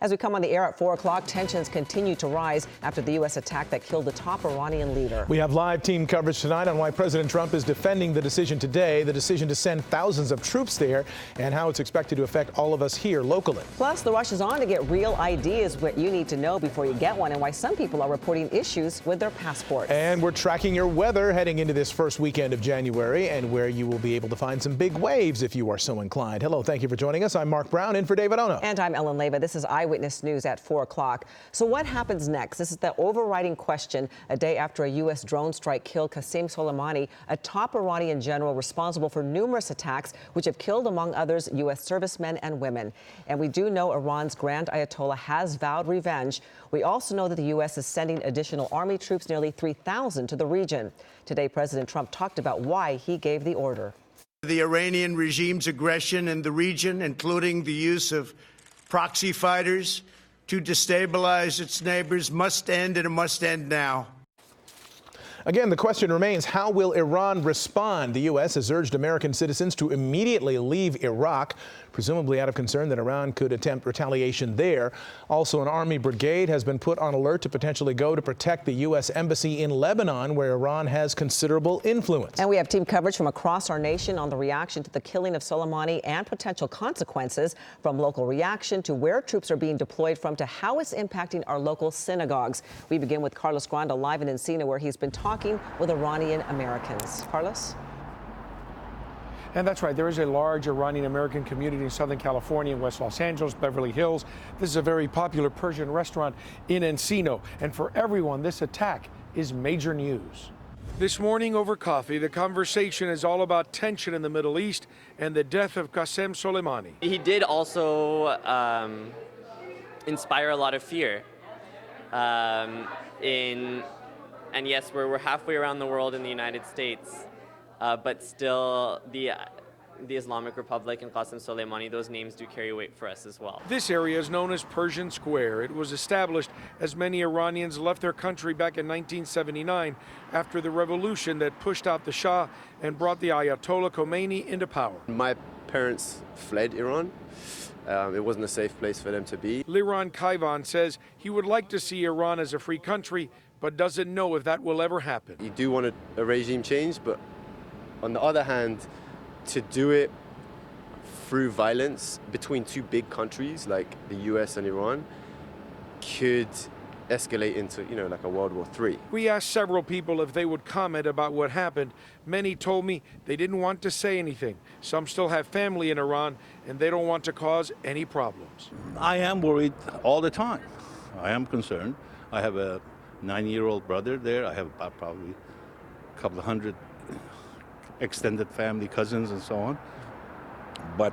As we come on the air at 4 o'clock, tensions continue to rise after the U.S. attack that killed the top Iranian leader. We have live team coverage tonight on why President Trump is defending the decision today, the decision to send thousands of troops there, and how it's expected to affect all of us here locally. Plus, the rush is on to get real ID is what you need to know before you get one, and why some people are reporting issues with their passports. And we're tracking your weather heading into this first weekend of January, and where you will be able to find some big waves if you are so inclined. Hello, thank you for joining us. I'm Mark Brown, in for David Ono. And I'm Ellen Leyva. This is Eyewitness News at 4 o'clock. So what happens next? This is the overriding question a day after a U.S. drone strike killed Qasem Soleimani, a top Iranian general responsible for numerous attacks, which have killed, among others, U.S. servicemen and women. And we do know Iran's Grand Ayatollah has vowed revenge. We also know that the U.S. is sending additional army troops, nearly 3,000, to the region. Today, President Trump talked about why he gave the order. The Iranian regime's aggression in the region, including the use of proxy fighters to destabilize its neighbors, must end, and it must end now. Again, the question remains, how will Iran respond? The U.S. has urged American citizens to immediately leave Iraq, presumably out of concern that Iran could attempt retaliation there. Also, an army brigade has been put on alert to potentially go to protect the U.S. embassy in Lebanon, where Iran has considerable influence. And we have team coverage from across our nation on the reaction to the killing of Soleimani and potential consequences, from local reaction to where troops are being deployed from to how it's impacting our local synagogues. We begin with Carlos Granda live in Encino, where he's been talking with Iranian Americans. Carlos? And that's right. There is a large Iranian American community in Southern California, in West Los Angeles, Beverly Hills. This is a very popular Persian restaurant in Encino. And for everyone, this attack is major news. This morning over coffee, the conversation is all about tension in the Middle East and the death of Qasem Soleimani. He did also inspire a lot of fear. And yes, we're halfway around the world in the United States. But still, the Islamic Republic and Qasem Soleimani, those names do carry weight for us as well. This area is known as Persian Square. It was established as many Iranians left their country back in 1979 after the revolution that pushed out the Shah and brought the Ayatollah Khomeini into power. My parents fled Iran. It wasn't a safe place for them to be. Liran Kaivan says he would like to see Iran as a free country, but doesn't know if that will ever happen. You do want a regime change, but on the other hand, to do it through violence between two big countries like the US and Iran could escalate into, like a World War III. We asked several people if they would comment about what happened. Many told me they didn't want to say anything. Some still have family in Iran, and they don't want to cause any problems. I am worried all the time. I am concerned. I have a 9-year-old brother there. I have about probably a couple of hundred extended family, cousins, and so on. But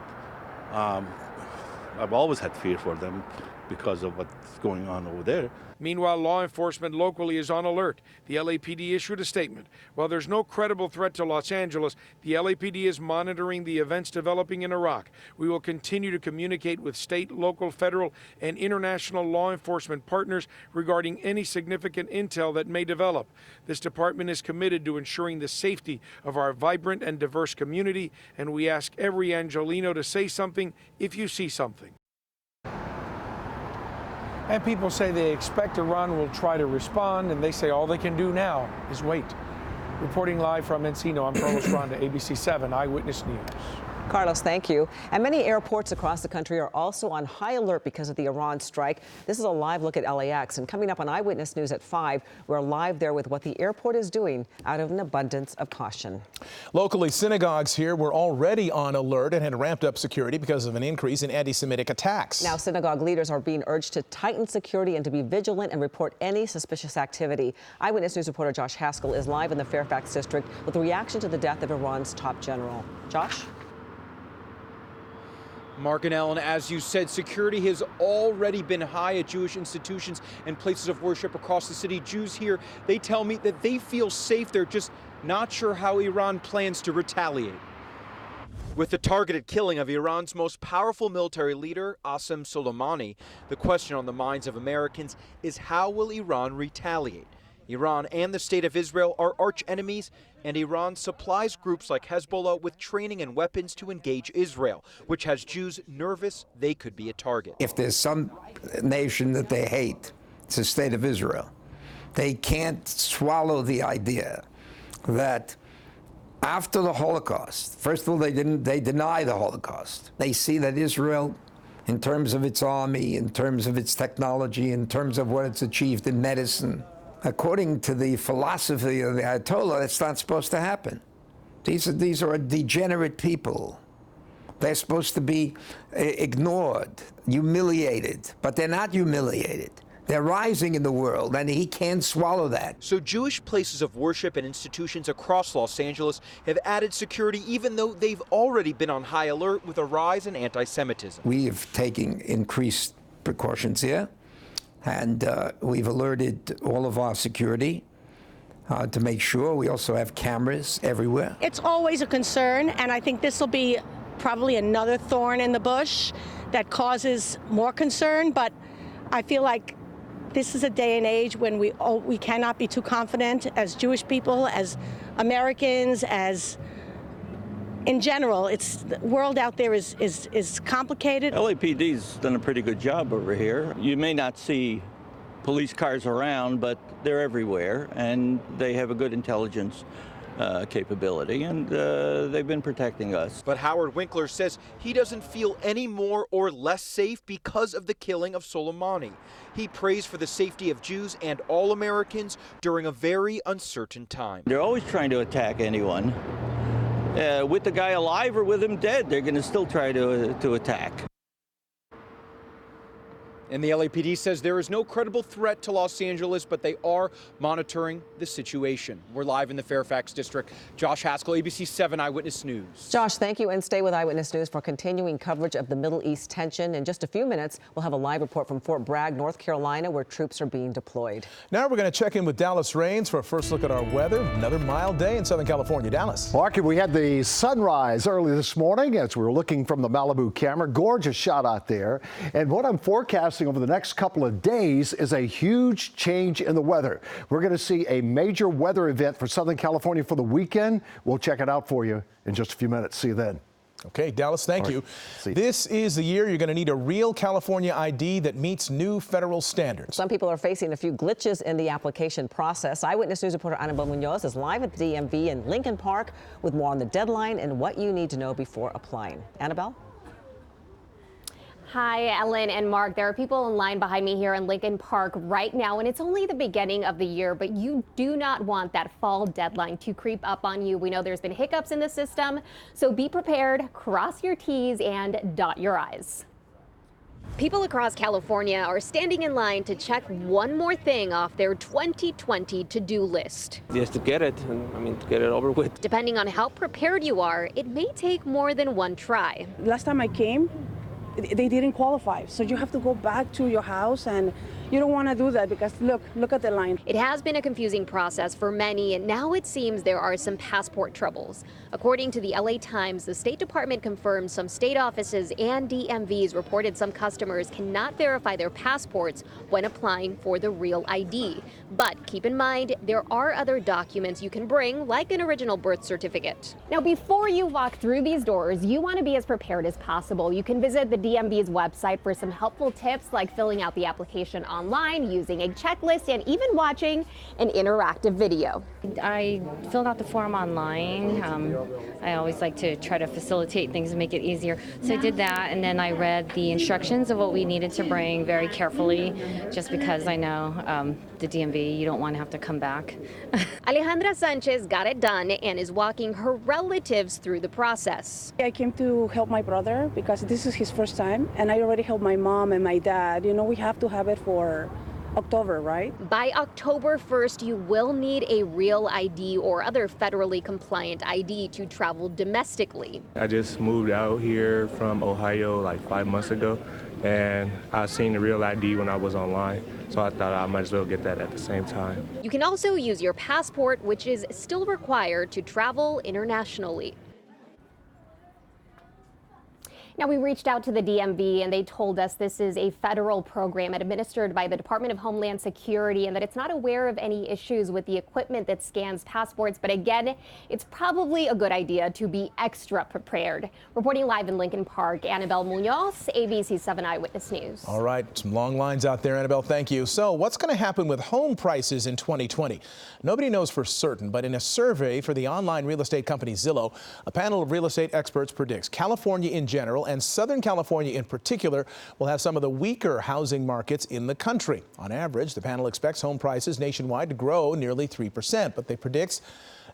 I've always had fear for them because of what's going on over there. Meanwhile, law enforcement locally is on alert. The LAPD issued a statement. While there's no credible threat to Los Angeles, the LAPD is monitoring the events developing in Iraq. We will continue to communicate with state, local, federal, and international law enforcement partners regarding any significant intel that may develop. This department is committed to ensuring the safety of our vibrant and diverse community, and we ask every Angelino to say something if you see something. And people say they expect Iran will try to respond, and they say all they can do now is wait. Reporting live from Encino, I'm Carlos Granda, ABC 7 Eyewitness News. Carlos, thank you. And many airports across the country are also on high alert because of the Iran strike. This is a live look at LAX. And coming up on Eyewitness News at 5, we're live there with what the airport is doing out of an abundance of caution. Locally, synagogues here were already on alert and had ramped up security because of an increase in anti-Semitic attacks. Now, synagogue leaders are being urged to tighten security and to be vigilant and report any suspicious activity. Eyewitness News reporter Josh Haskell is live in the Fairfax district with a reaction to the death of Iran's top general. Josh? Mark and Ellen, as you said, security has already been high at Jewish institutions and places of worship across the city. Jews here, they tell me that they feel safe. They're just not sure how Iran plans to retaliate. With the targeted killing of Iran's most powerful military leader, Qasem Soleimani, the question on the minds of Americans is how will Iran retaliate? Iran and the State of Israel are arch enemies, and Iran supplies groups like Hezbollah with training and weapons to engage Israel, which has Jews nervous they could be a target. If there's some nation that they hate, it's the State of Israel. They can't swallow the idea that after the Holocaust, first of all, they deny the Holocaust. They see that Israel, in terms of its army, in terms of its technology, in terms of what it's achieved in medicine, according to the philosophy of the Ayatollah, it's not supposed to happen. These are degenerate people. They're supposed to be ignored, humiliated, but they're not humiliated. They're rising in the world, and he can't swallow that. So Jewish places of worship and institutions across Los Angeles have added security, even though they've already been on high alert with a rise in anti-Semitism. We have taken increased precautions here, and we've alerted all of our security to make sure. We also have cameras everywhere. It's always a concern, and I think this will be probably another thorn in the bush that causes more concern, but I feel like this is a day and age when we cannot be too confident as Jewish people, as Americans, as in general. The world out there is complicated. LAPD's done a pretty good job over here. You may not see police cars around, but they're everywhere, and they have a good intelligence capability, and they've been protecting us. But Howard Winkler says he doesn't feel any more or less safe because of the killing of Soleimani. He prays for the safety of Jews and all Americans during a very uncertain time. They're always trying to attack anyone. With the guy alive or with him dead, they're going to still try to attack. And the LAPD says there is no credible threat to Los Angeles, but they are monitoring the situation. We're live in the Fairfax district. Josh Haskell, ABC 7 Eyewitness News. Josh, thank you, and stay with Eyewitness News for continuing coverage of the Middle East tension. In just a few minutes, we'll have a live report from Fort Bragg, North Carolina, where troops are being deployed. Now we're going to check in with Dallas Raines for a first look at our weather. Another mild day in Southern California. Dallas. Mark, we had the sunrise early this morning as we were looking from the Malibu camera. Gorgeous shot out there. And what I'm forecasting over the next couple of days is a huge change in the weather. We're going to see a major weather event for Southern California for the weekend. We'll check it out for you in just a few minutes. See you then. Okay, Dallas, thank you. This is the year you're going to need a real California ID that meets new federal standards. Some people are facing a few glitches in the application process. Eyewitness News reporter Annabelle Munoz is live at the DMV in Lincoln Park with more on the deadline and what you need to know before applying. Annabelle? Hi, Ellen and Mark. There are people in line behind me here in Lincoln Park right now, and it's only the beginning of the year, but you do not want that fall deadline to creep up on you. We know there's been hiccups in the system, so be prepared, cross your T's and dot your I's. People across California are standing in line to check one more thing off their 2020 to-do list. Just to get it, to get it over with. Depending on how prepared you are, it may take more than one try. Last time I came, they didn't qualify, so you have to go back to your house, and you don't want to do that because look at the line. It has been a confusing process for many, and now it seems there are some passport troubles. According to the LA Times, the State Department confirmed some state offices and DMVs reported some customers cannot verify their passports when applying for the Real ID. But keep in mind, there are other documents you can bring, like an original birth certificate. Now, before you walk through these doors, you want to be as prepared as possible. You can visit the DMV's website for some helpful tips, like filling out the application online, using a checklist, and even watching an interactive video. I filled out the form online. I always like to try to facilitate things and make it easier. So I did that, and then I read the instructions of what we needed to bring very carefully, just because I know the DMV, you don't want to have to come back. Alejandra Sanchez got it done and is walking her relatives through the process. I came to help my brother because this is his first time, and I already helped my mom and my dad. You know, we have to have it for October, right? By October 1st, you will need a Real ID or other federally compliant ID to travel domestically. I just moved out here from Ohio like 5 months ago, and I seen the Real ID when I was online, so I thought I might as well get that at the same time. You can also use your passport, which is still required to travel internationally. Now, we reached out to the DMV and they told us this is a federal program administered by the Department of Homeland Security and that it's not aware of any issues with the equipment that scans passports. But again, it's probably a good idea to be extra prepared. Reporting live in Lincoln Park, Annabelle Munoz, ABC 7 Eyewitness News. All right, some long lines out there, Annabelle. Thank you. So what's going to happen with home prices in 2020? Nobody knows for certain, but in a survey for the online real estate company Zillow, a panel of real estate experts predicts California in general and Southern California in particular will have some of the weaker housing markets in the country. On average, the panel expects home prices nationwide to grow nearly 3%, but they predict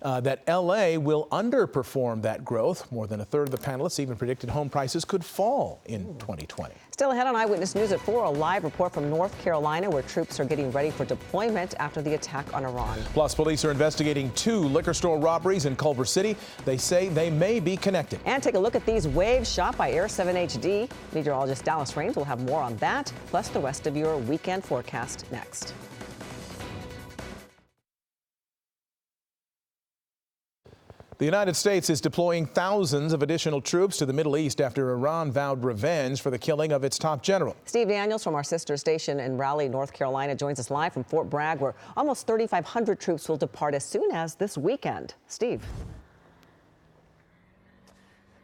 that L.A. will underperform that growth. More than a third of the panelists even predicted home prices could fall in 2020. Still ahead on Eyewitness News at 4, a live report from North Carolina where troops are getting ready for deployment after the attack on Iran. Plus, police are investigating 2 liquor store robberies in Culver City. They say they may be connected. And take a look at these waves shot by Air 7 HD. Meteorologist Dallas Raines will have more on that, plus the rest of your weekend forecast next. The United States is deploying thousands of additional troops to the Middle East after Iran vowed revenge for the killing of its top general. Steve Daniels from our sister station in Raleigh, North Carolina, joins us live from Fort Bragg, where almost 3,500 troops will depart as soon as this weekend. Steve.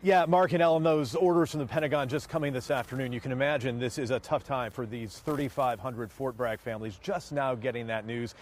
Yeah, Mark and Ellen, those orders from the Pentagon just coming this afternoon. You can imagine this is a tough time for these 3,500 Fort Bragg families just now getting that news.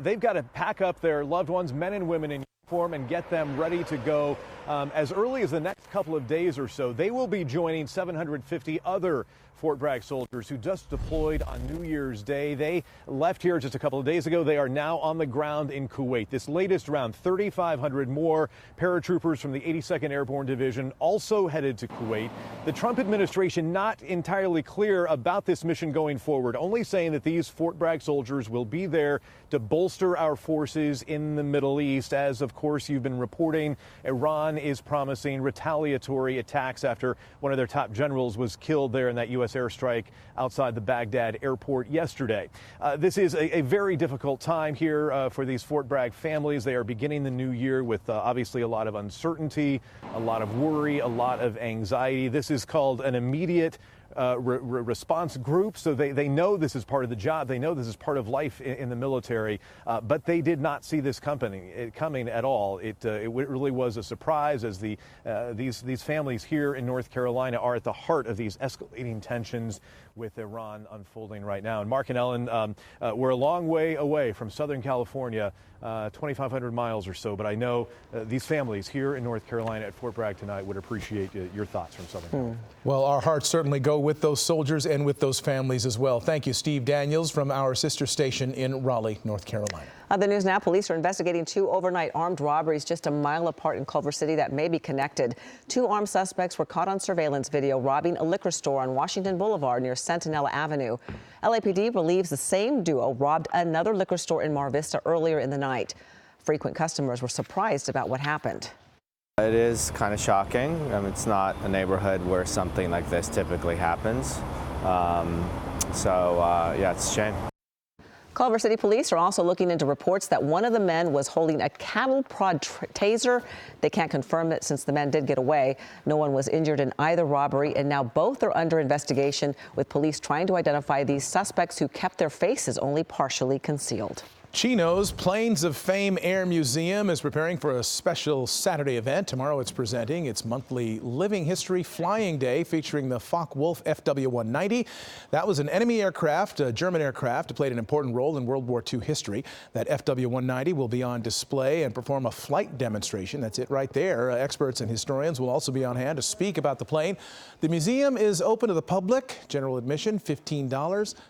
They've got to pack up their loved ones, men and women in uniform, and get them ready to go as early as the next couple of days or so. They will be joining 750 other Fort Bragg soldiers who just deployed on New Year's Day. They left here just a couple of days ago. They are now on the ground in Kuwait. This latest round, 3,500 more paratroopers from the 82nd Airborne Division also headed to Kuwait. The Trump administration not entirely clear about this mission going forward, only saying that these Fort Bragg soldiers will be there to bolster our forces in the Middle East. As, of course, you've been reporting, Iran is promising retaliatory attacks after one of their top generals was killed there in that U.S. airstrike outside the Baghdad airport yesterday. This is a very difficult time here for these Fort Bragg families. They are beginning the new year with obviously a lot of uncertainty, a lot of worry, a lot of anxiety. This is called an immediate response group, so they know this is part of the job. They know this is part of life in the military, but they did not see this coming at all. It really was a surprise, as these families here in North Carolina are at the heart of these escalating tensions with Iran unfolding right now. And Mark and Ellen, we're a long way away from Southern California, 2,500 miles or so, but I know these families here in North Carolina at Fort Bragg tonight would appreciate your thoughts from Southern California. Well, our hearts certainly go with those soldiers and with those families as well. Thank you, Steve Daniels from our sister station in Raleigh, North Carolina. The news now, police are investigating 2 overnight armed robberies just a mile apart in Culver City that may be connected. 2 armed suspects were caught on surveillance video robbing a liquor store on Washington Boulevard near Centinela Avenue. LAPD believes the same duo robbed another liquor store in Mar Vista earlier in the night. Frequent customers were surprised about what happened. It is kind of shocking. It's not a neighborhood where something like this typically happens. Yeah, it's a shame. Culver City police are also looking into reports that one of the men was holding a cattle prod taser. They can't confirm it since the men did get away. No one was injured in either robbery, and now both are under investigation, with police trying to identify these suspects who kept their faces only partially concealed. Chino's Planes of Fame Air Museum is preparing for a special Saturday event. Tomorrow it's presenting its monthly Living History Flying Day featuring the Focke-Wulf FW-190. That was an enemy aircraft, a German aircraft. It played an important role in World War II history. That FW-190 will be on display and perform a flight demonstration. That's it right there. Experts and historians will also be on hand to speak about the plane. The museum is open to the public. General admission $15,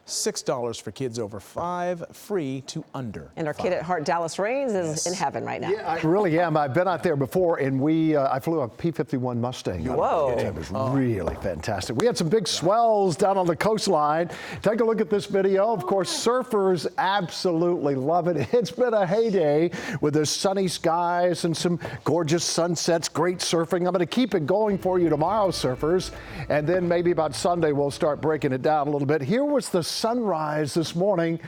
$6 for kids over 5, free to under. And our kid at heart, Dallas Raines, is in heaven right now. Yeah, I really am. I've been out there before, and I flew a P-51 Mustang. Whoa. It was really fantastic. We had some big swells down on the coastline. Take a look at this video. Of course, surfers absolutely love it. It's been a heyday with the sunny skies and some gorgeous sunsets, great surfing. I'm going to keep it going for you tomorrow, surfers, and then maybe about Sunday we'll start breaking it down a little bit. Here was the sunrise this morning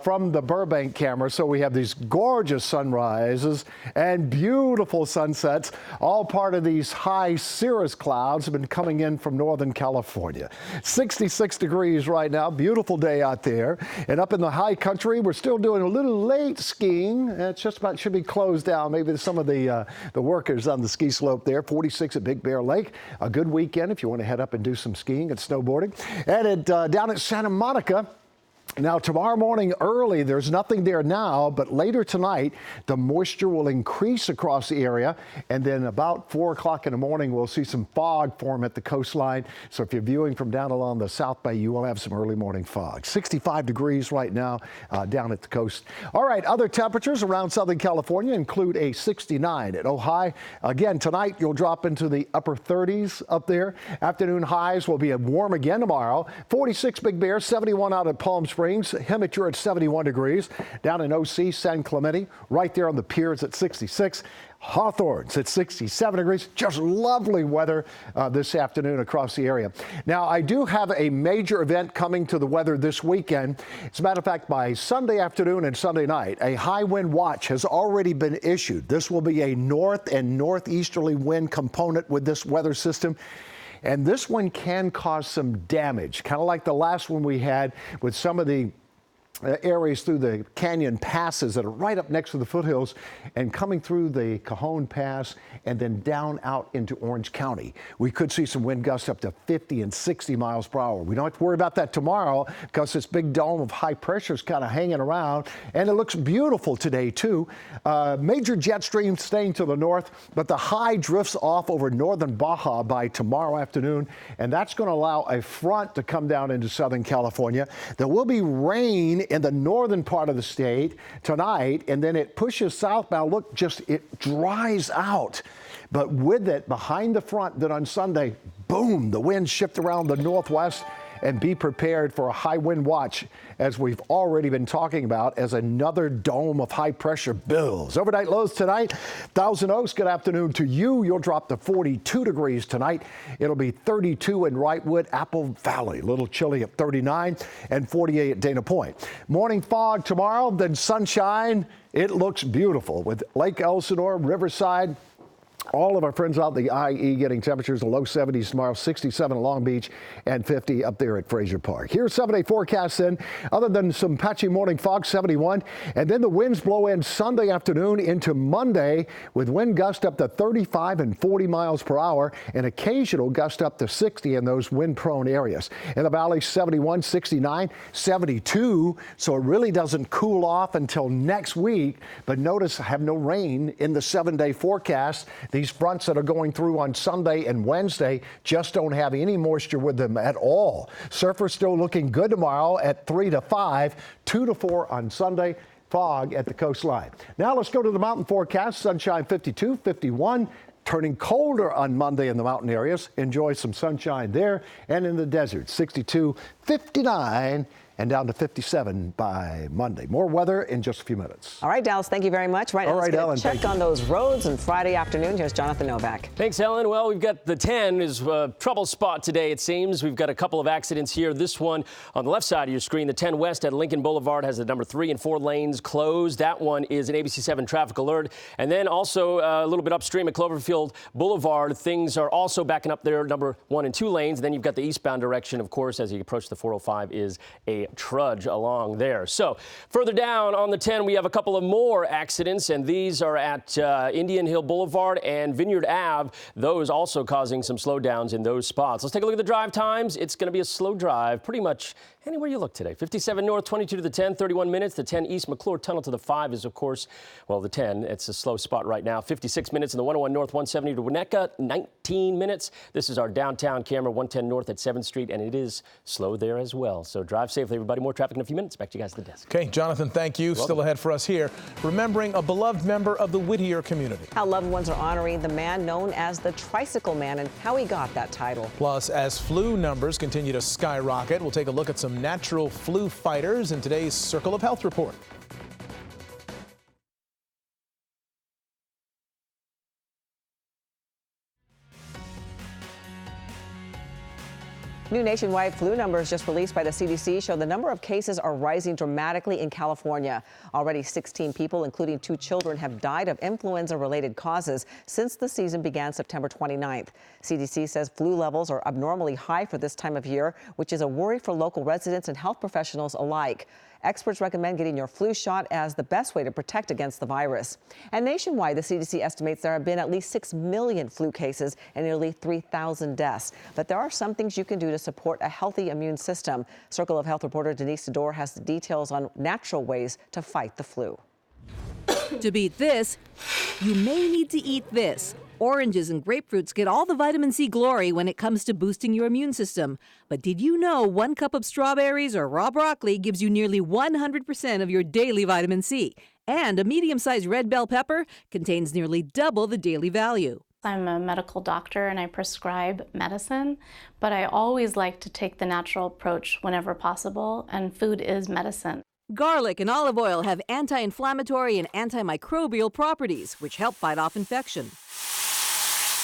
from the Burbank Burbank camera, so we have these gorgeous sunrises and beautiful sunsets, all part of these high cirrus clouds have been coming in from Northern California. 66 degrees right now, beautiful day out there. And up in the high country, we're still doing a little late skiing. It's just about should be closed down. Maybe some of the workers on the ski slope there. 46 at Big Bear Lake. A good weekend if you want to head up and do some skiing and snowboarding. And down at Santa Monica, now, tomorrow morning early, there's nothing there now, but later tonight, the moisture will increase across the area. And then about 4 o'clock in the morning, we'll see some fog form at the coastline. So if you're viewing from down along the South Bay, you will have some early morning fog. 65 degrees right now down at the coast. All right, other temperatures around Southern California include a 69 at Ojai. Again, tonight, you'll drop into the upper 30s up there. Afternoon highs will be warm again tomorrow. 46 Big Bear, 71 out at Palm Springs. Hemiture at 71 degrees. Down in OC, San Clemente, right there on the piers at 66. Hawthorne's at 67 degrees. Just lovely weather this afternoon across the area. Now, I do have a major event coming to the weather this weekend. As a matter of fact, by Sunday afternoon and Sunday night, a high wind watch has already been issued. This will be a north and northeasterly wind component with this weather system. And this one can cause some damage, kind of like the last one we had with some of the areas through the canyon passes that are right up next to the foothills and coming through the Cajon Pass and then down out into Orange County. We could see some wind gusts up to 50 and 60 miles per hour. We don't have to worry about that tomorrow because this big dome of high pressure is kind of hanging around, and it looks beautiful today too. Major jet stream staying to the north, but the high drifts off over northern Baja by tomorrow afternoon, and that's going to allow a front to come down into Southern California. There will be rain in the northern part of the state tonight, and then it pushes southbound. Look, just it dries out. But with it behind the front, then on Sunday, boom, the winds shift around the northwest, and be prepared for a high wind watch, as we've already been talking about, as another dome of high pressure builds. Overnight lows tonight, Thousand Oaks, good afternoon to you. You'll drop to 42 degrees tonight. It'll be 32 in Wrightwood, Apple Valley, a little chilly at 39, and 48 at Dana Point. Morning fog tomorrow, then sunshine. It looks beautiful with Lake Elsinore, Riverside. All of our friends out in the IE getting temperatures in the low 70s tomorrow, 67 at Long Beach and 50 up there at Fraser Park. Here's 7-day forecast then. Other than some patchy morning fog, 71. And then the winds blow in Sunday afternoon into Monday with wind gust up to 35 and 40 miles per hour and occasional gust up to 60 in those wind-prone areas. In the valley, 71, 69, 72. So it really doesn't cool off until next week. But notice I have no rain in the 7-day forecast. These fronts that are going through on Sunday and Wednesday just don't have any moisture with them at all. Surfers still looking good tomorrow at 3 to 5, 2 to 4 on Sunday. Fog at the coastline. Now let's go to the mountain forecast. Sunshine 52, 51. Turning colder on Monday in the mountain areas. Enjoy some sunshine there. And in the desert, 62, 59. And down to 57 by Monday. More weather in just a few minutes. All right, Dallas, thank you very much. Right now, let's get a check on those roads on Friday afternoon. Here's Jonathan Novak. Thanks, Helen. Well, we've got the 10 is a trouble spot today, it seems. We've got a couple of accidents here. This one on the left side of your screen, the 10 west at Lincoln Boulevard has the number 3 and 4 lanes closed. That one is an ABC 7 traffic alert. And then also a little bit upstream at Cloverfield Boulevard, things are also backing up there, number 1 and 2 lanes. And then you've got the eastbound direction, of course, as you approach the 405 is a trudge along there. So further down on the 10, we have a couple of more accidents, and these are at Indian Hill Boulevard and Vineyard Ave. Those also causing some slowdowns in those spots. Let's take a look at the drive times. It's going to be a slow drive pretty much anywhere you look today. 57 north, 22 to the 10, 31 minutes. The 10 east McClure Tunnel to the 5 is, of course, well, the 10. It's a slow spot right now. 56 minutes in the 101 north, 170 to Winnetka, 19 minutes. This is our downtown camera, 110 north at 7th Street, and it is slow there as well. So drive safely, everybody. More traffic in a few minutes. Back to you guys at the desk. Okay, Jonathan, thank you. Welcome. Still ahead for us here, remembering a beloved member of the Whittier community. How loved ones are honoring the man known as the Tricycle Man and how he got that title. Plus, as flu numbers continue to skyrocket, we'll take a look at some natural flu fighters in today's Circle of Health report. New nationwide flu numbers just released by the CDC show the number of cases are rising dramatically in California. Already 16 people, including 2 children, have died of influenza-related causes since the season began September 29th. CDC says flu levels are abnormally high for this time of year, which is a worry for local residents and health professionals alike. Experts recommend getting your flu shot as the best way to protect against the virus. And nationwide, the CDC estimates there have been at least 6 million flu cases and nearly 3,000 deaths. But there are some things you can do to support a healthy immune system. Circle of Health reporter Denise Sador has the details on natural ways to fight the flu. To beat this, you may need to eat this. Oranges and grapefruits get all the vitamin C glory when it comes to boosting your immune system. But did you know 1 cup of strawberries or raw broccoli gives you nearly 100% of your daily vitamin C? And a medium-sized red bell pepper contains nearly double the daily value. I'm a medical doctor and I prescribe medicine, but I always like to take the natural approach whenever possible, and food is medicine. Garlic and olive oil have anti-inflammatory and antimicrobial properties, which help fight off infection.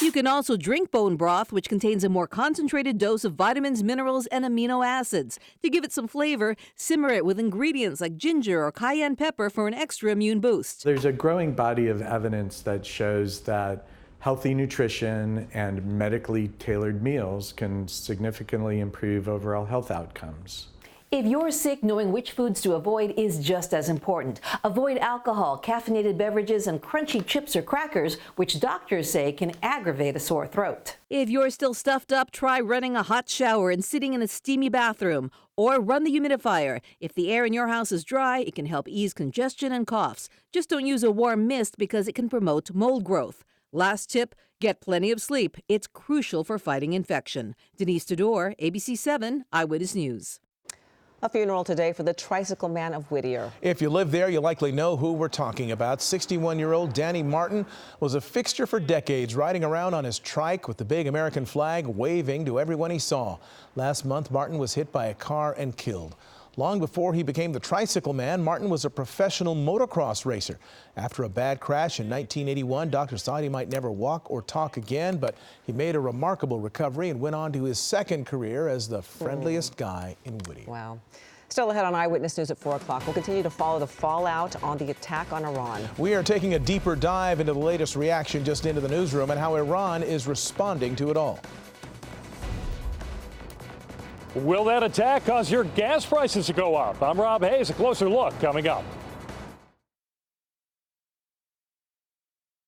You can also drink bone broth, which contains a more concentrated dose of vitamins, minerals, and amino acids. To give it some flavor, simmer it with ingredients like ginger or cayenne pepper for an extra immune boost. There's a growing body of evidence that shows that healthy nutrition and medically tailored meals can significantly improve overall health outcomes. If you're sick, knowing which foods to avoid is just as important. Avoid alcohol, caffeinated beverages, and crunchy chips or crackers, which doctors say can aggravate a sore throat. If you're still stuffed up, try running a hot shower and sitting in a steamy bathroom. Or run the humidifier. If the air in your house is dry, it can help ease congestion and coughs. Just don't use a warm mist because it can promote mold growth. Last tip, get plenty of sleep. It's crucial for fighting infection. Denise Tador, ABC 7 Eyewitness News. A funeral today for the tricycle man of Whittier. If you live there, you likely know who we're talking about. 61-year-old Danny Martin was a fixture for decades, riding around on his trike with the big American flag waving to everyone he saw. Last month, Martin was hit by a car and killed. Long before he became the tricycle man, Martin was a professional motocross racer. After a bad crash in 1981, doctors thought he might never walk or talk again, but he made a remarkable recovery and went on to his second career as the friendliest guy in Whittier. Wow. Still ahead on Eyewitness News at 4 o'clock. We'll continue to follow the fallout on the attack on Iran. We are taking a deeper dive into the latest reaction just into the newsroom and how Iran is responding to it all. Will that attack cause your gas prices to go up? I'm Rob Hayes. A closer look coming up.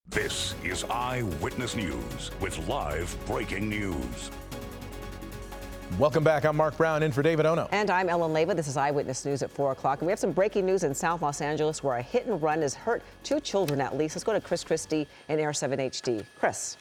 This is Eyewitness News with live breaking news. Welcome back. I'm Mark Brown in for David Ono. And I'm Ellen Leyva. This is Eyewitness News at 4 o'clock. And we have some breaking news in South Los Angeles where a hit and run has hurt 2 children at least. Let's go to Chris Christie in Air 7 HD. Chris.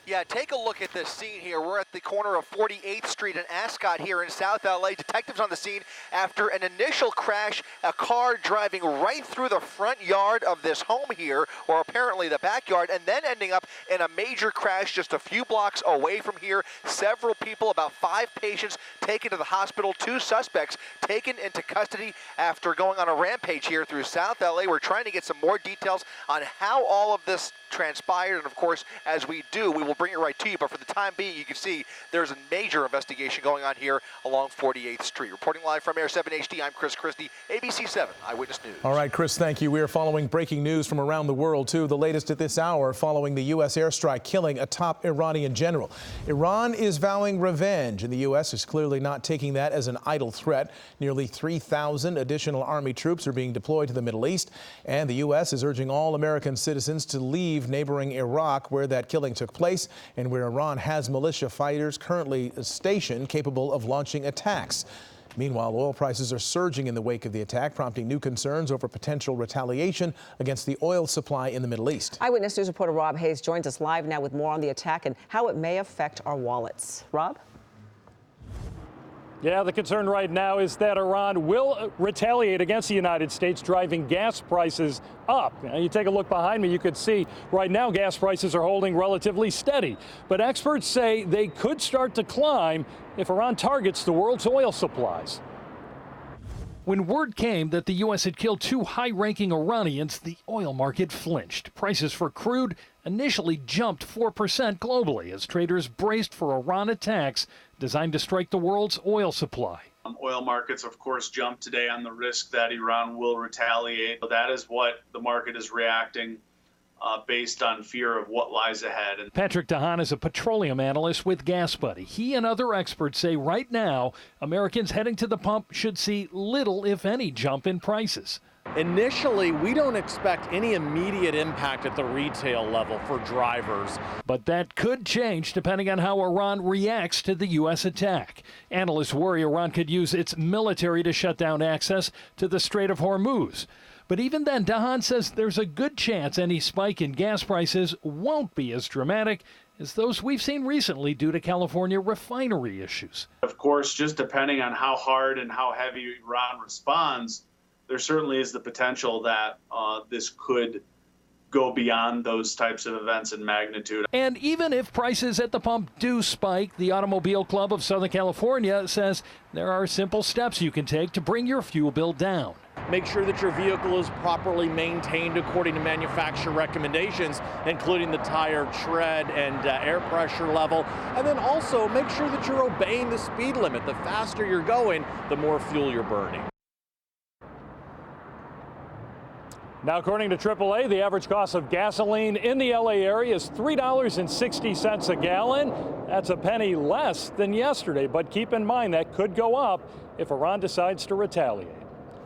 Yeah, take a look at this scene here. We're at the corner of 48th Street and Ascot here in South LA. Detectives on the scene after an initial crash, a car driving right through the front yard of this home here, or apparently the backyard, and then ending up in a major crash just a few blocks away from here. Several people, about 5 patients, taken to the hospital. 2 suspects taken into custody after going on a rampage here through South LA. We're trying to get some more details on how all of this transpired, and of course, as we do, we will bring it right to you. But for the time being, you can see there's a major investigation going on here along 48th Street. Reporting live from Air 7 HD, I'm Chris Christie, ABC 7 Eyewitness News. All right, Chris, thank you. We are following breaking news from around the world, too. The latest at this hour following the U.S. airstrike killing a top Iranian general. Iran is vowing revenge, and the U.S. is clearly not taking that as an idle threat. Nearly 3,000 additional Army troops are being deployed to the Middle East, and the U.S. is urging all American citizens to leave neighboring Iraq, where that killing took place, and where Iran has militia fighters currently stationed capable of launching attacks. Meanwhile, oil prices are surging in the wake of the attack, prompting new concerns over potential retaliation against the oil supply in the Middle East. Eyewitness News reporter Rob Hayes joins us live now with more on the attack and how it may affect our wallets. Rob? Yeah, the concern right now is that Iran will retaliate against the United States, driving gas prices up. Now, you take a look behind me, you could see right now gas prices are holding relatively steady. But experts say they could start to climb if Iran targets the world's oil supplies. When word came that the U.S. had killed 2 high-ranking Iranians, the oil market flinched. Prices for crude initially jumped 4% globally as traders braced for Iran attacks designed to strike the world's oil supply. Oil markets, of course, jumped today on the risk that Iran will retaliate. That is what the market is reacting based on fear of what lies ahead. Patrick DeHaan is a petroleum analyst with GasBuddy. He and other experts say right now, Americans heading to the pump should see little, if any, jump in prices. Initially, we don't expect any immediate impact at the retail level for drivers. But that could change depending on how Iran reacts to the U.S. attack. Analysts worry Iran could use its military to shut down access to the Strait of Hormuz. But even then, DeHaan says there's a good chance any spike in gas prices won't be as dramatic as those we've seen recently due to California refinery issues. Of course, just depending on how hard and how heavy Iran responds, there certainly is the potential that this could go beyond those types of events in magnitude. And even if prices at the pump do spike, the Automobile Club of Southern California says there are simple steps you can take to bring your fuel bill down. Make sure that your vehicle is properly maintained according to manufacturer recommendations, including the tire tread and air pressure level. And then also make sure that you're obeying the speed limit. The faster you're going, the more fuel you're burning. Now, according to AAA, the average cost of gasoline in the LA area is $3.60 a gallon. That's a penny less than yesterday, but keep in mind that could go up if Iran decides to retaliate.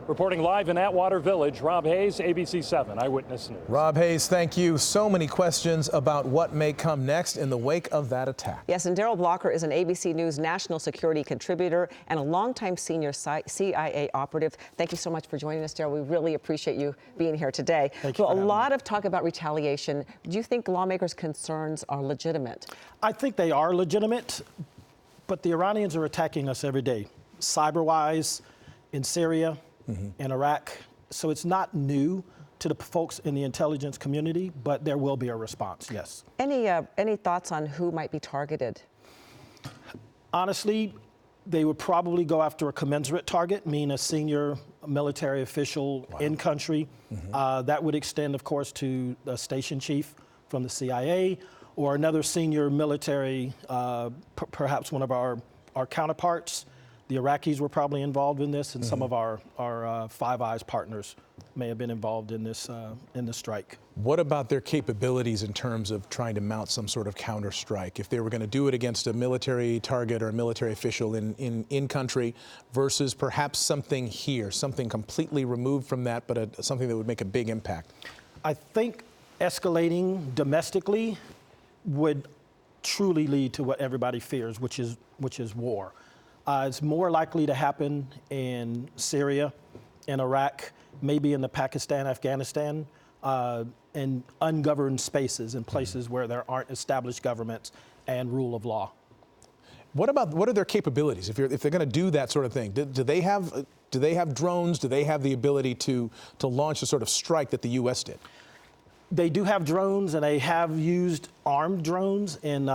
Reporting live in Atwater Village, Rob Hayes, ABC 7 Eyewitness News. Rob Hayes, thank you. So many questions about what may come next in the wake of that attack. Yes, and Daryl Blocker is an ABC News national security contributor and a longtime senior CIA operative. Thank you so much for joining us, Daryl. We really appreciate you being here today. Thank you. So a lot of talk about retaliation. Do you think lawmakers' concerns are legitimate? I think they are legitimate, but the Iranians are attacking us every day, cyber-wise, in Syria, in Iraq. So it's not new to the folks in the intelligence community, but there will be a response, yes. Any thoughts on who might be targeted? Honestly, they would probably go after a commensurate target, meaning a senior military official in country. That would extend, of course, to the station chief from the CIA or another senior military, perhaps one of our counterparts. The Iraqis were probably involved in this, and some of our Five Eyes partners may have been involved in this strike. What about their capabilities in terms of trying to mount some sort of counter-strike? If they were going to do it against a military target or a military official in country versus perhaps something here, something completely removed from that, but something that would make a big impact? I think escalating domestically would truly lead to what everybody fears, which is war. It's more likely to happen in Syria, in Iraq, maybe in the Pakistan, Afghanistan, in ungoverned spaces, in places where there aren't established governments and rule of law. What are their capabilities if they're going to do that sort of thing? Do they have drones? Do they have the ability to launch the sort of strike that the U.S. did? They do have drones, and they have used armed drones in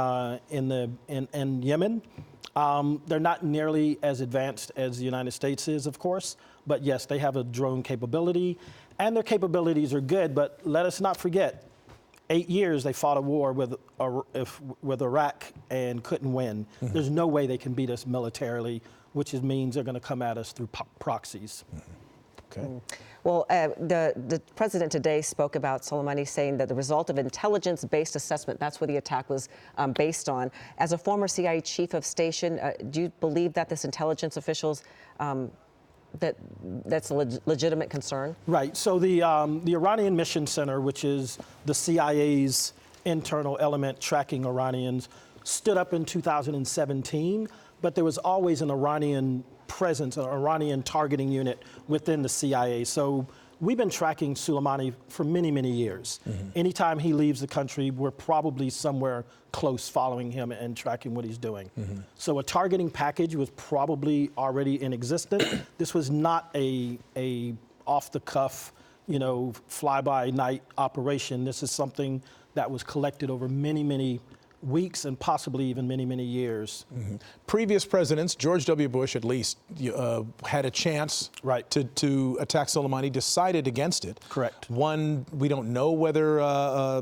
Yemen. They're not nearly as advanced as the United States is, of course, but yes, they have a drone capability, and their capabilities are good, but let us not forget, 8 years they fought a war with Iraq and couldn't win. There's no way they can beat us militarily, which means they're going to come at us through proxies. Okay. Well, the president today spoke about Soleimani saying that the result of intelligence-based assessment, that's what the attack was based on. As a former CIA chief of station, do you believe that this intelligence officials, that's a legitimate concern? Right. So the Iranian Mission Center, which is the CIA's internal element tracking Iranians, stood up in 2017, but there was always an Iranian presence, an Iranian targeting unit within the CIA. So we've been tracking Soleimani for many, many years. Anytime he leaves the country, we're probably somewhere close following him and tracking what he's doing. So a targeting package was probably already in existence. This was not a off-the-cuff, fly-by-night operation. This is something that was collected over many, many weeks and possibly even many, many years. Previous presidents, George W. Bush at least, had a chance to attack Soleimani, decided against it. Correct. One, we don't know whether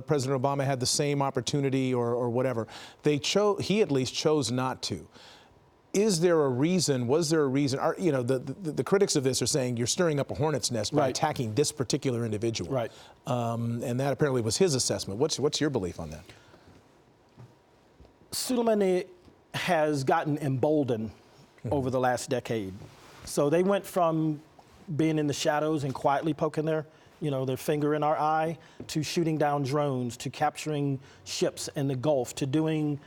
President Obama had the same opportunity or whatever. He at least chose not to. is there a reason, was there a reason, you know, the critics of this are saying you're stirring up a hornet's nest by attacking this particular individual. Right. And that apparently was his assessment. What's your belief on that? Soleimani has gotten emboldened over the last decade. So they went from being in the shadows and quietly poking their finger in our eye, to shooting down drones, to capturing ships in the Gulf, to doing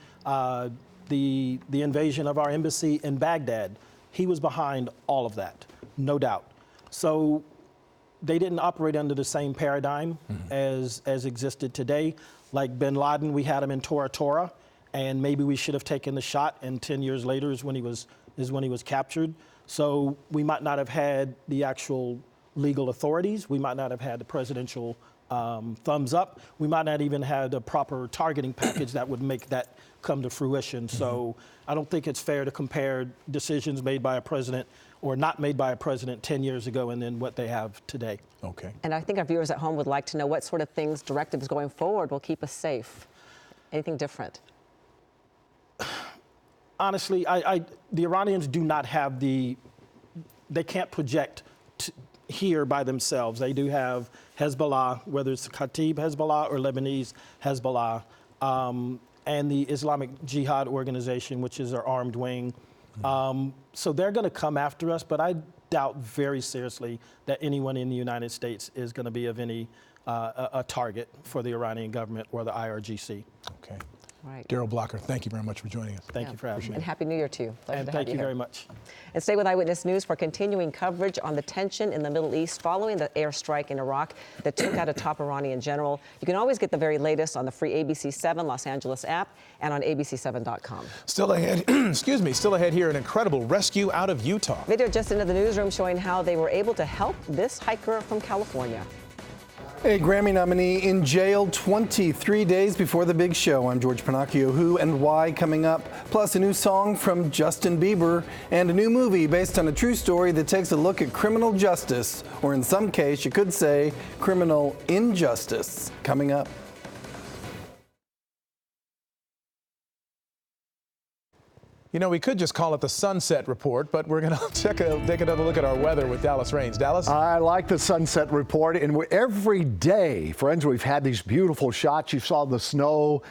the invasion of our embassy in Baghdad. He was behind all of that, no doubt. So they didn't operate under the same paradigm as existed today. Like bin Laden, we had him in Tora Tora, and maybe we should have taken the shot, and 10 years later is when he was captured. So we might not have had the actual legal authorities. We might not have had the presidential thumbs up. We might not even have the proper targeting package that would make that come to fruition. So I don't think it's fair to compare decisions made by a president or not made by a president 10 years ago and then what they have today. Okay. And I think our viewers at home would like to know what sort of things, directives going forward will keep us safe. Anything different? Honestly, the Iranians do not have they can't project here by themselves. They do have Hezbollah, whether it's Kataib Hezbollah or Lebanese Hezbollah, and the Islamic Jihad organization, which is their armed wing. So they're going to come after us, but I doubt very seriously that anyone in the United States is going to be of any a target for the Iranian government or the IRGC. Okay. Right. Darrell Blocker, thank you very much for joining us. Thank you for having me. And Happy New Year to you. And thank you very much. And stay with Eyewitness News for continuing coverage on the tension in the Middle East following the airstrike in Iraq that took out a top Iranian general. You can always get the very latest on the free ABC 7 Los Angeles app and on abc7.com. Still ahead, excuse me, still ahead here, an incredible rescue out of Utah. Video just into the newsroom showing how they were able to help this hiker from California. A Grammy nominee in jail 23 days before the big show. I'm George Pinocchio. Who and why coming up, plus a new song from Justin Bieber and a new movie based on a true story that takes a look at criminal justice, or in some case, you could say criminal injustice, coming up. You know, we could just call it the Sunset Report, but we're going to take another look at our weather with Dallas Raines. Dallas? I like the Sunset Report, and every day, friends, we've had these beautiful shots. You saw the snow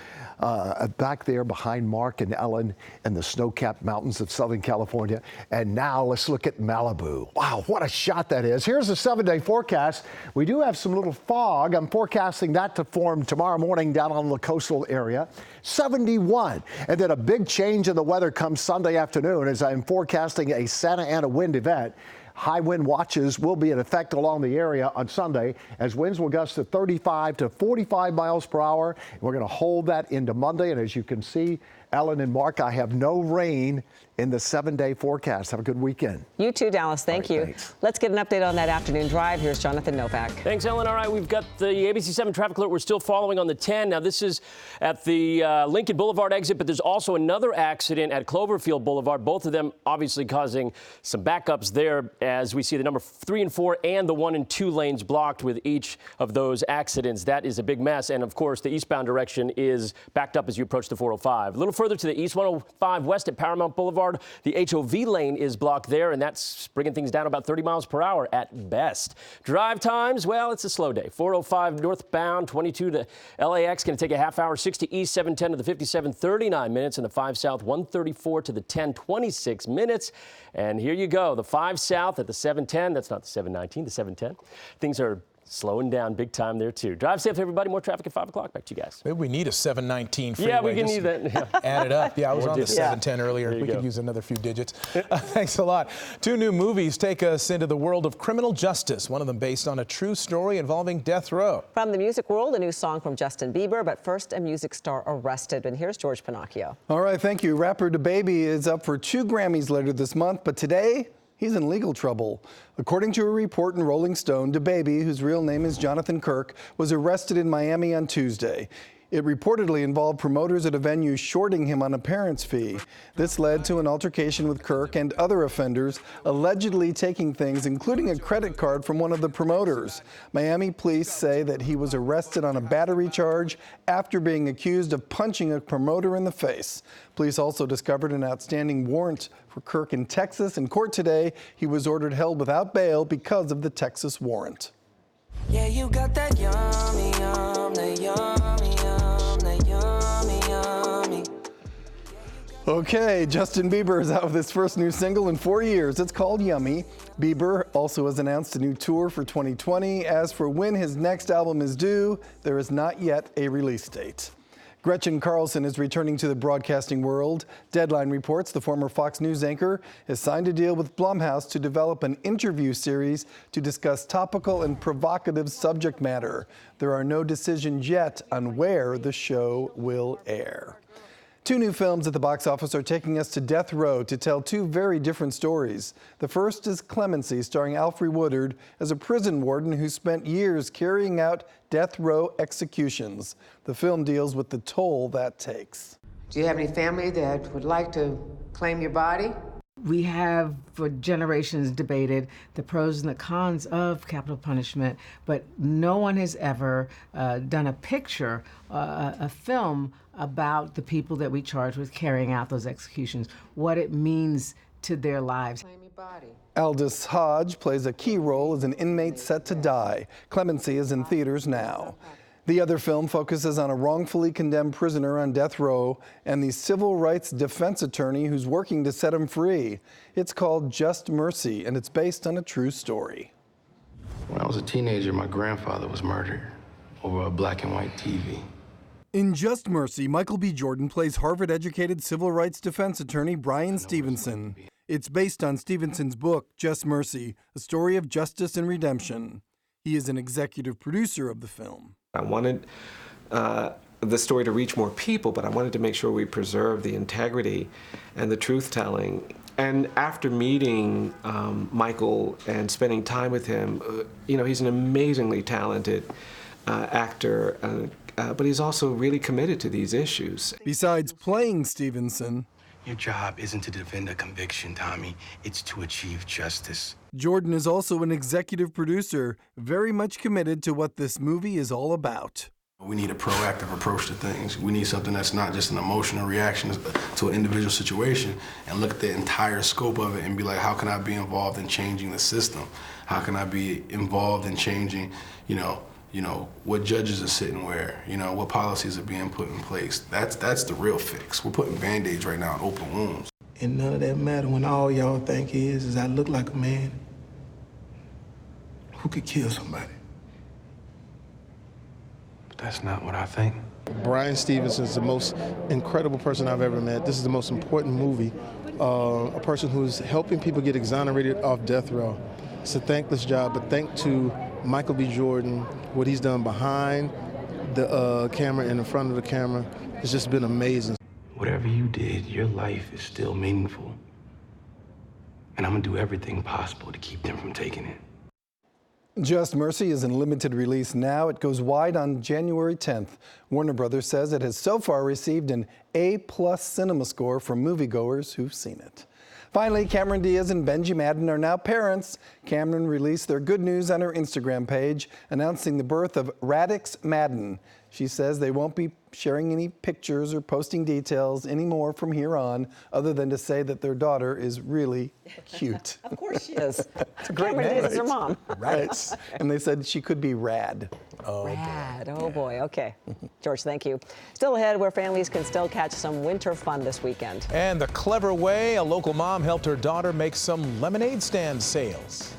back there behind Mark and Ellen and the snow-capped mountains of Southern California. And now let's look at Malibu. Wow, what a shot that is. Here's a 7-day forecast. We do have some little fog. I'm forecasting that to form tomorrow morning down on the coastal area. 71. And then a big change in the weather comes Sunday afternoon as I'm forecasting a Santa Ana wind event. High wind watches will be in effect along the area on Sunday as winds will gust to 35 to 45 miles per hour. We're going to hold that into Monday. And as you can see, Ellen and Mark, I have no rain in the 7-day forecast. Have a good weekend. You too, Dallas. Thank you. Thanks. Let's get an update on that afternoon drive. Here's Jonathan Novak. Thanks, Ellen. All right, we've got the ABC 7 traffic alert. We're still following on the 10. Now, this is at the Lincoln Boulevard exit, but there's also another accident at Cloverfield Boulevard. Both of them obviously causing some backups there as we see the number 3 and 4 and the 1 and 2 lanes blocked with each of those accidents. That is a big mess. And, of course, the eastbound direction is backed up as you approach the 405. A little further to the east, 105 west at Paramount Boulevard. The HOV lane is blocked there, and that's bringing things down about 30 miles per hour at best. Drive times, well, it's a slow day. 405 northbound, 22 to LAX, going to take a half hour. 60 east, 710 to the 57, 39 minutes. And the 5 south, 134 to the 10, 26 minutes. And here you go, the 5 south at the 710. That's not the 719, the 710. Things are slowing down big time there, too. Drive safe, everybody. More traffic at 5 o'clock. Back to you guys. Maybe we need a 719 freeway. Yeah, we can need that. Yeah. Add it up. Yeah, I was on the 710 earlier. We go. could use another few digits. Thanks a lot. 2 new movies take us into the world of criminal justice, one of them based on a true story involving death row. From the music world, a new song from Justin Bieber, but first a music star arrested. And here's George Pinocchio. All right, thank you. Rapper DaBaby is up for 2 Grammys later this month, but today he's in legal trouble. According to a report in Rolling Stone, DaBaby, whose real name is Jonathan Kirk, was arrested in Miami on Tuesday. It reportedly involved promoters at a venue shorting him on a parent's fee. This led to an altercation with Kirk and other offenders, allegedly taking things, including a credit card from one of the promoters. Miami police say that he was arrested on a battery charge after being accused of punching a promoter in the face. Police also discovered an outstanding warrant for Kirk in Texas. In court today, he was ordered held without bail because of the Texas warrant. Yeah, you got that yummy, yum, that yummy, yum, that yummy, yummy. Okay, Justin Bieber is out with his first new single in 4 years. It's called Yummy. Bieber also has announced a new tour for 2020. As for when his next album is due, there is not yet a release date. Gretchen Carlson is returning to the broadcasting world. Deadline reports the former Fox News anchor has signed a deal with Blumhouse to develop an interview series to discuss topical and provocative subject matter. There are no decisions yet on where the show will air. Two new films at the box office are taking us to death row to tell two very different stories. The first is Clemency, starring Alfre Woodard as a prison warden who spent years carrying out death row executions. The film deals with the toll that takes. Do you have any family that would like to claim your body? We have for generations debated the pros and the cons of capital punishment, but no one has ever done a picture, a film about the people that we charge with carrying out those executions, what it means to their lives. Aldous Hodge plays a key role as an inmate set to die. Clemency is in theaters now. The other film focuses on a wrongfully condemned prisoner on death row and the civil rights defense attorney who's working to set him free. It's called Just Mercy, and it's based on a true story. When I was a teenager, my grandfather was murdered over a black and white TV. In Just Mercy, Michael B. Jordan plays Harvard-educated civil rights defense attorney Brian Stevenson. It's based on Stevenson's book, Just Mercy, a story of justice and redemption. He is an executive producer of the film. I wanted the story to reach more people, but I wanted to make sure we preserve the integrity and the truth-telling. And after meeting Michael and spending time with him, he's an amazingly talented actor, but he's also really committed to these issues. Besides playing Stevenson, your job isn't to defend a conviction, Tommy. It's to achieve justice. Jordan is also an executive producer, very much committed to what this movie is all about. We need a proactive approach to things. We need something that's not just an emotional reaction to an individual situation, and look at the entire scope of it and be like, how can I be involved in changing the system? How can I be involved in changing, what judges are sitting where, what policies are being put in place. That's the real fix. We're putting Band-Aids right now on open wounds. And none of that matter when all y'all think is I look like a man who could kill somebody. But that's not what I think. Brian Stevenson is the most incredible person I've ever met. This is the most important movie. A person who's helping people get exonerated off death row. It's a thankless job, but thanks to Michael B. Jordan, what he's done behind the camera and in front of the camera, it's just been amazing. Whatever you did, your life is still meaningful. And I'm gonna do everything possible to keep them from taking it. Just Mercy is in limited release now. It goes wide on January 10th. Warner Brothers says it has so far received an A+ cinema score from moviegoers who've seen it. Finally, Cameron Diaz and Benji Madden are now parents. Cameron released their good news on her Instagram page, announcing the birth of Radix Madden. She says they won't be sharing any pictures or posting details anymore from here on, other than to say that their daughter is really cute. Of course she is. It's a great Cameron name. Diaz is her mom. Right. And they said she could be rad. Oh, rad. Boy. Oh, boy. Okay. George, thank you. Still ahead, where families can still catch some winter fun this weekend. And the clever way a local mom helped her daughter make some lemonade stand sales.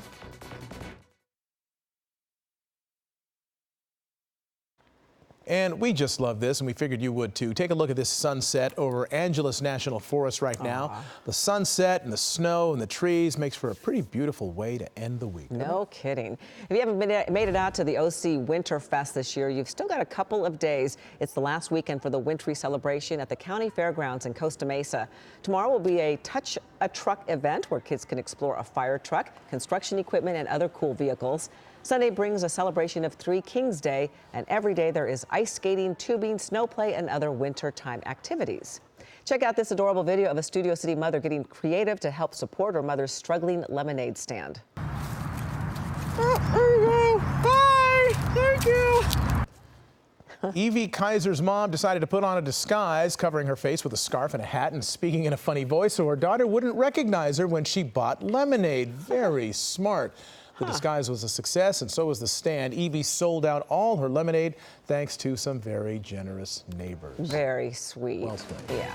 And we just love this, and we figured you would too. Take a look at this sunset over Angeles National Forest right now. The sunset and the snow and the trees makes for a pretty beautiful way to end the week. No kidding. If you haven't made it out to the OC Winter Fest this year, you've still got a couple of days. It's the last weekend for the wintry celebration at the County Fairgrounds in Costa Mesa. Tomorrow will be a Touch a Truck event where kids can explore a fire truck, construction equipment, and other cool vehicles. Sunday brings a celebration of Three Kings Day, and every day there is ice skating, tubing, snow play, and other wintertime activities. Check out this adorable video of a Studio City mother getting creative to help support her mother's struggling lemonade stand. There you go. Bye. Thank you. Evie Kaiser's mom decided to put on a disguise, covering her face with a scarf and a hat and speaking in a funny voice so her daughter wouldn't recognize her when she bought lemonade. Very smart. The disguise was a success, and so was the stand. Evie sold out all her lemonade thanks to some very generous neighbors. Very sweet. Well played. Yeah.